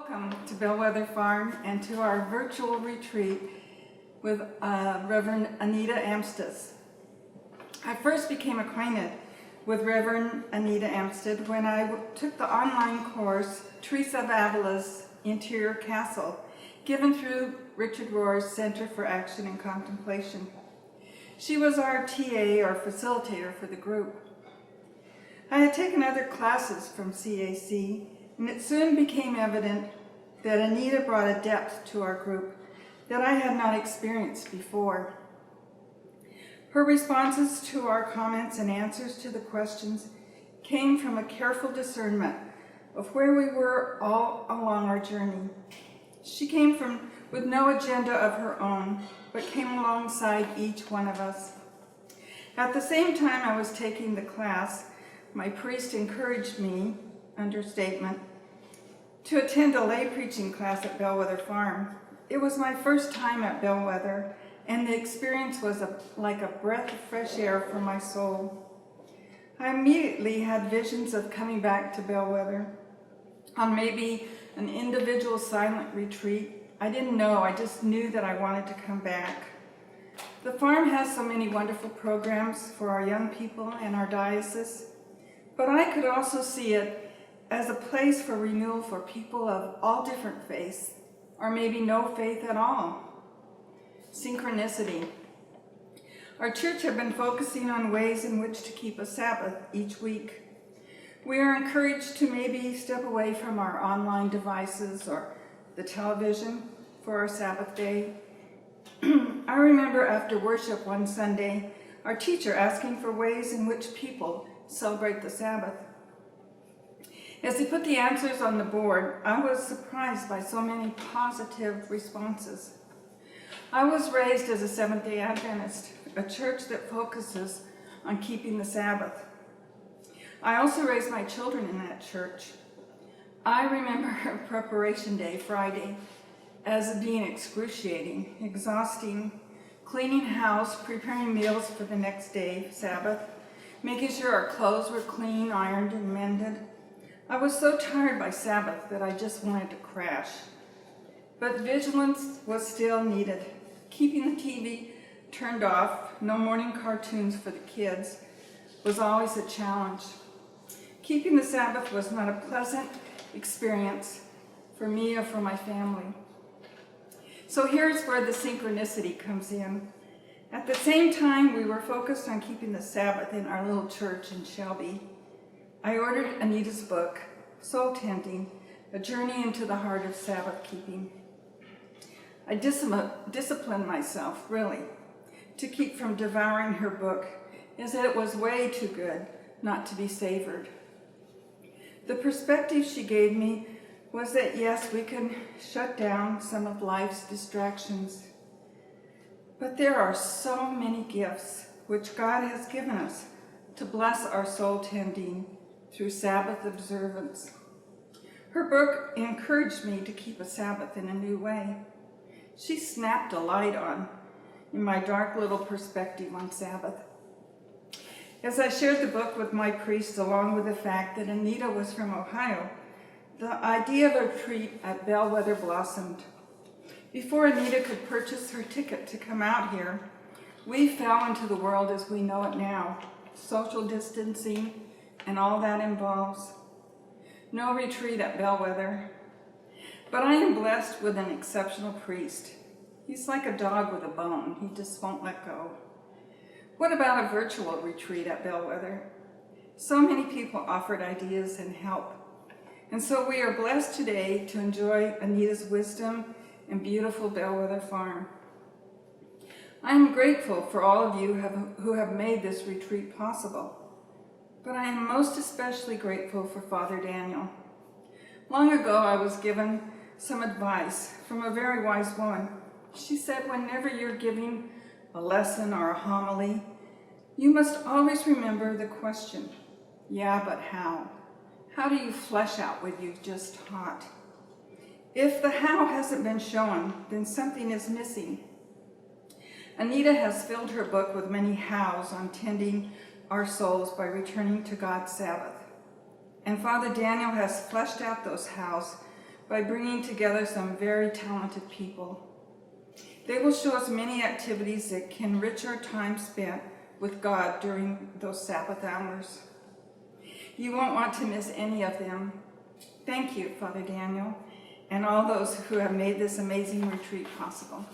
Welcome to Bellwether Farm and to our virtual retreat with Reverend Anita Amstutz. I first became acquainted with Reverend Anita Amstutz when I took the online course Teresa of Avila's Interior Castle, given through Richard Rohr's Center for Action and Contemplation. She was our TA or facilitator for the group. I had taken other classes from CAC, and it soon became evident that Anita brought a depth to our group that I had not experienced before. Her responses to our comments and answers to the questions came from a careful discernment of where we were all along our journey. She came with no agenda of her own, but came alongside each one of us. At the same time I was taking the class, my priest encouraged me, understatement, to attend a lay preaching class at Bellwether Farm. It was my first time at Bellwether, and the experience was like a breath of fresh air for my soul. I immediately had visions of coming back to Bellwether on maybe an individual silent retreat. I didn't know, I just knew that I wanted to come back. The farm has so many wonderful programs for our young people and our diocese, but I could also see it as a place for renewal for people of all different faiths, or maybe no faith at all. Synchronicity. Our church have been focusing on ways in which to keep a Sabbath each week. We are encouraged to maybe step away from our online devices or the television for our Sabbath day. I remember after worship one Sunday, our teacher asking for ways in which people celebrate the Sabbath. As he put the answers on the board, I was surprised by so many positive responses. I was raised as a Seventh-day Adventist, a church that focuses on keeping the Sabbath. I also raised my children in that church. I remember Preparation Day, Friday, as being excruciating, exhausting, cleaning house, preparing meals for the next day, Sabbath, making sure our clothes were clean, ironed, and mended. I was so tired by Sabbath that I just wanted to crash. But vigilance was still needed. Keeping the TV turned off, no morning cartoons for the kids, was always a challenge. Keeping the Sabbath was not a pleasant experience for me or for my family. So here's where the synchronicity comes in. At the same time we were focused on keeping the Sabbath in our little church in Shelby, I ordered Anita's book, Soul Tending, A Journey into the Heart of Sabbath Keeping. I disciplined myself, really, to keep from devouring her book, as it was way too good not to be savored. The perspective she gave me was that yes, we can shut down some of life's distractions, but there are so many gifts which God has given us to bless our soul tending through Sabbath observance. Her book encouraged me to keep a Sabbath in a new way. She snapped a light on in my dark little perspective on Sabbath. As I shared the book with my priest, along with the fact that Anita was from Ohio, the idea of a retreat at Bellwether blossomed. Before Anita could purchase her ticket to come out here, we fell into the world as we know it now, social distancing and all that involves. No retreat at Bellwether. But I am blessed with an exceptional priest. He's like a dog with a bone. He just won't let go. What about a virtual retreat at Bellwether? So many people offered ideas and help. And so we are blessed today to enjoy Anita's wisdom and beautiful Bellwether Farm. I am grateful for all of you who have made this retreat possible. But I am most especially grateful for Father Daniel. Long ago, I was given some advice from a very wise woman. She said, whenever you're giving a lesson or a homily, you must always remember the question, yeah, but how? How do you flesh out what you've just taught? If the how hasn't been shown, then something is missing. Anita has filled her book with many hows on tending our souls by returning to God's Sabbath. And Father Daniel has fleshed out those hows by bringing together some very talented people. They will show us many activities that can enrich our time spent with God during those Sabbath hours. You won't want to miss any of them. Thank you, Father Daniel, and all those who have made this amazing retreat possible.